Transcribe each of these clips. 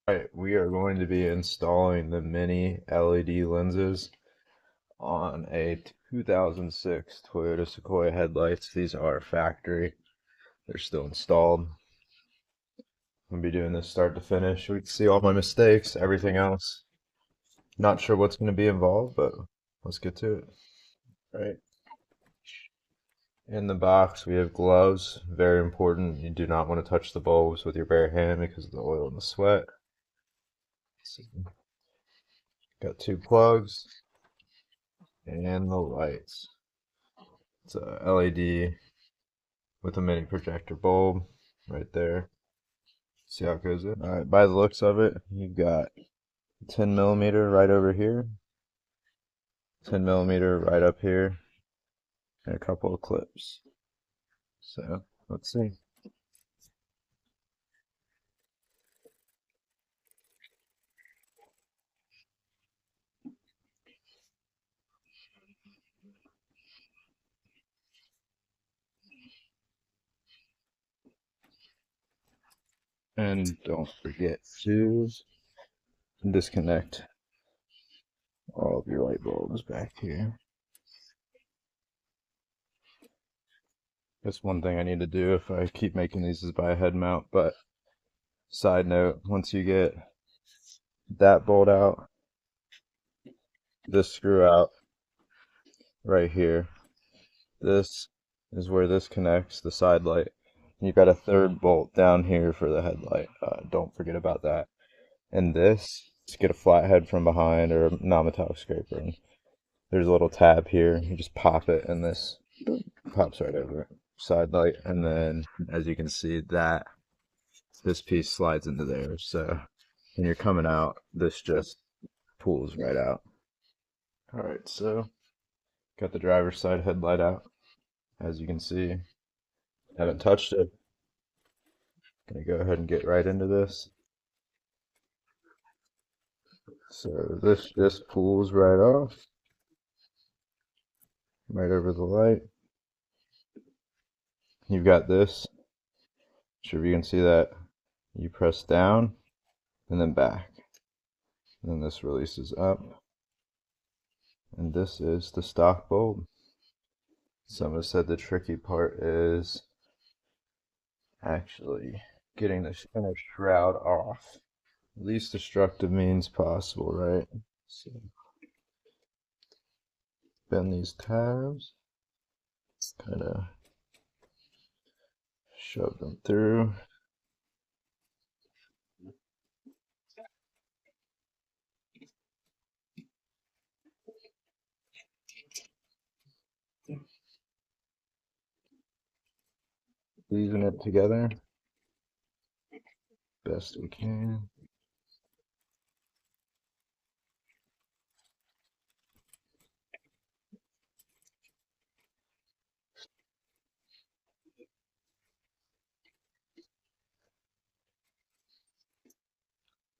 Alright, we are going to be installing the mini LED lenses on a 2006 Toyota Sequoia headlights. These are factory. They're still installed. I'm going to be doing this start to finish. We can see all my mistakes, everything else. Not sure what's going to be involved, but let's get to it. Right. In the box, we have gloves. Very important. You do not want to touch the bulbs with your bare hand because of the oil and the sweat. Got two plugs and the lights. It's a LED with a mini projector bulb right there. See how it goes in? Alright, by the looks of it, you've got 10 millimeter right over here, 10 millimeter right up here, and a couple of clips. So, let's see. And don't forget to disconnect all of your light bulbs back here. That's one thing I need to do if I keep making these is buy a head mount, but side note, once you get that bolt out, this screw out right here, this is where this connects, the side light. You've got a third bolt down here for the headlight. Don't forget about that. And this, to get a flathead from behind or a non-metallic scraper. And there's a little tab here. You just pop it and this pops right over it. Side light. And then, as you can see, this piece slides into there. So when you're coming out, this just pulls right out. Alright, so got the driver's side headlight out. As you can see, haven't touched it. Gonna go ahead and get right into this. So this just pulls right off, right over the light. You've got this. Sure if you can see that. You press down and then back. And then this releases up. And this is the stock bulb. Someone said the tricky part is actually getting the inner shroud off. Least destructive means possible, right? So bend these tabs, kind of shove them through. Weaving it together best we can.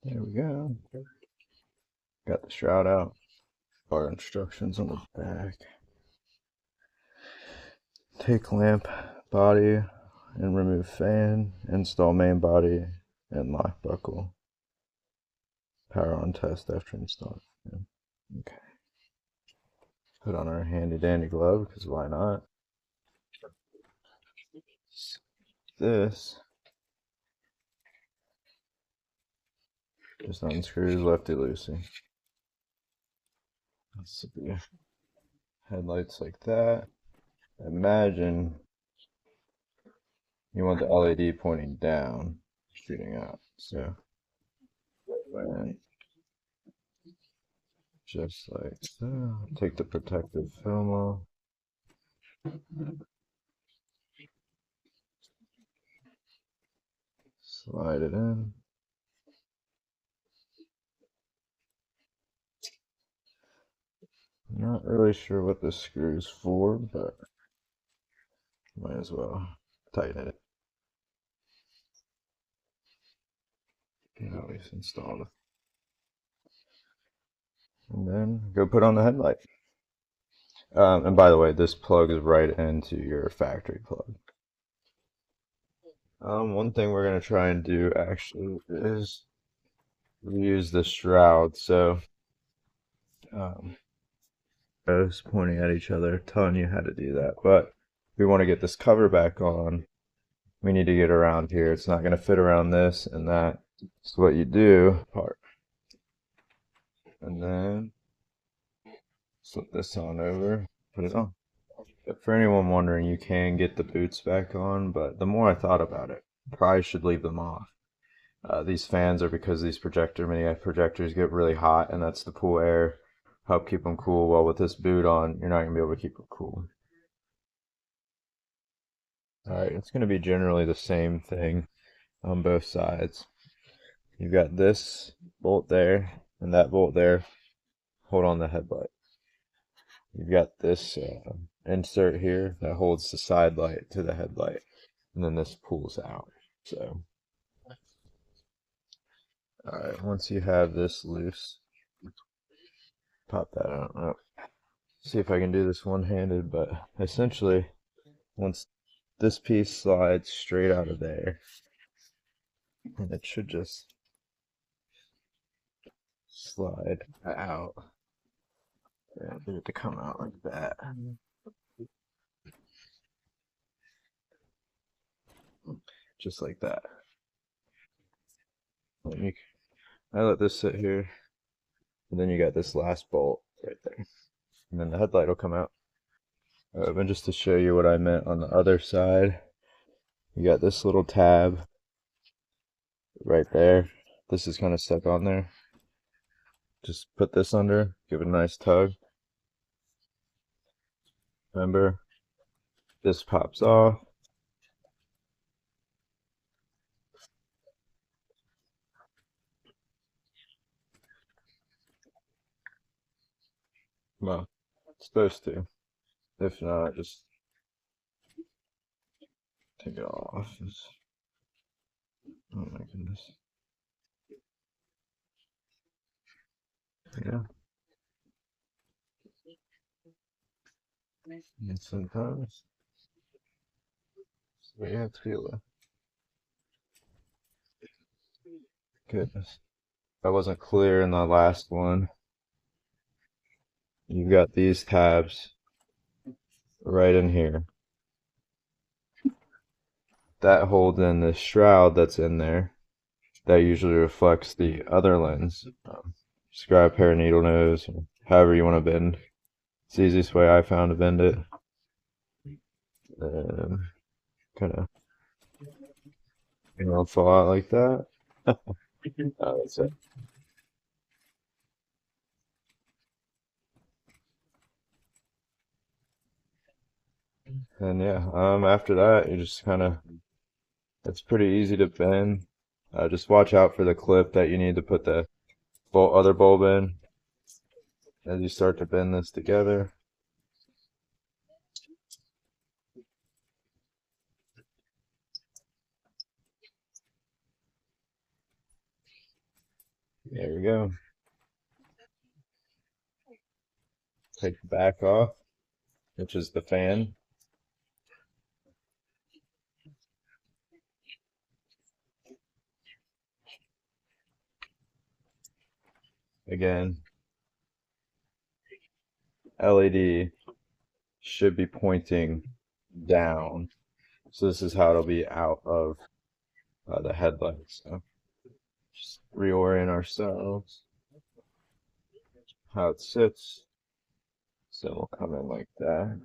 There we go. Got the shroud out. Our instructions on the back. Take lamp body and remove fan. Install main body and lock buckle. Power on test after install. Okay. Put on our handy dandy glove because why not? This just unscrews lefty loosey. This will be headlights like that. Imagine you want the LED pointing down, shooting out. So just like so. Take the protective film off. Slide it in. Not really sure what this screw is for, but might as well tighten it. Now we've installed it. And then go put on the headlight. And by the way, this plug is right into your factory plug. One thing we're going to try and do actually is reuse the shroud. So I was pointing at each other, telling you how to do that. But if we want to get this cover back on, we need to get around here. It's not going to fit around this and that. So what you do, and then slip this on over, put it on. But for anyone wondering, you can get the boots back on, but the more I thought about it, probably should leave them off. These fans are because these mini projectors get really hot, and that's to pull air, help keep them cool. Well, with this boot on, you're not going to be able to keep them cool. Alright, it's going to be generally the same thing on both sides. You've got this bolt there, and that bolt there. Hold on the headlight. You've got this insert here that holds the side light to the headlight, and then this pulls out. So, alright, once you have this loose, pop that out. Oh, see if I can do this one-handed, but essentially, once this piece slides straight out of there, and it should just slide out. Yeah, get it to come out like that. Just like that. I let this sit here, and then you got this last bolt right there. And then the headlight will come out. And just to show you what I meant on the other side, you got this little tab right there. This is kind of stuck on there. Just put this under, give it a nice tug. Remember, this pops off. Well, it's supposed to. If not, just take it off. Oh my goodness. Yeah. And sometimes that's what you have to deal with. Goodness. If I wasn't clear in the last one, you've got these tabs right in here. That holds in the shroud that's in there. That usually reflects the other lens. Just grab a pair of needle nose, or however you want to bend. It's the easiest way I found to bend it. Kind of, fall out like that. Oh, that's it. And yeah, after that, you just kind of, it's pretty easy to bend. Just watch out for the clip that you need to put the other bulb in as you start to bend this together. There we go. Take the back off, which is the fan. Again, LED should be pointing down. So this is how it'll be out of the headlights. So just reorient ourselves. How it sits. So we'll come in like that.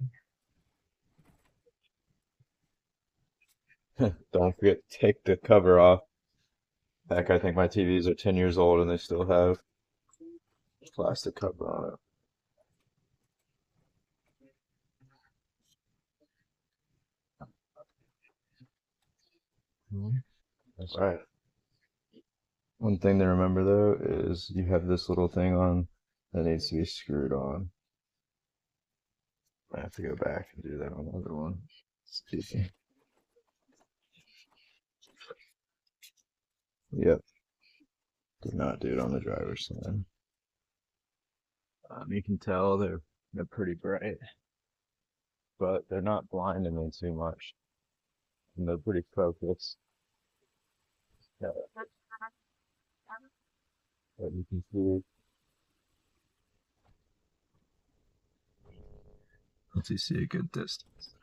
Don't forget to take the cover off. Heck, I think my TVs are 10 years old and they still have plastic cover on it. That's right. One thing to remember though is you have this little thing on that needs to be screwed on. I have to go back and do that on the other one. Excuse me. Yep. Did not do it on the driver's side. You can tell they're pretty bright, but they're not blinding me too much. And they're pretty focused. Yeah. But you can see, once you see a good distance.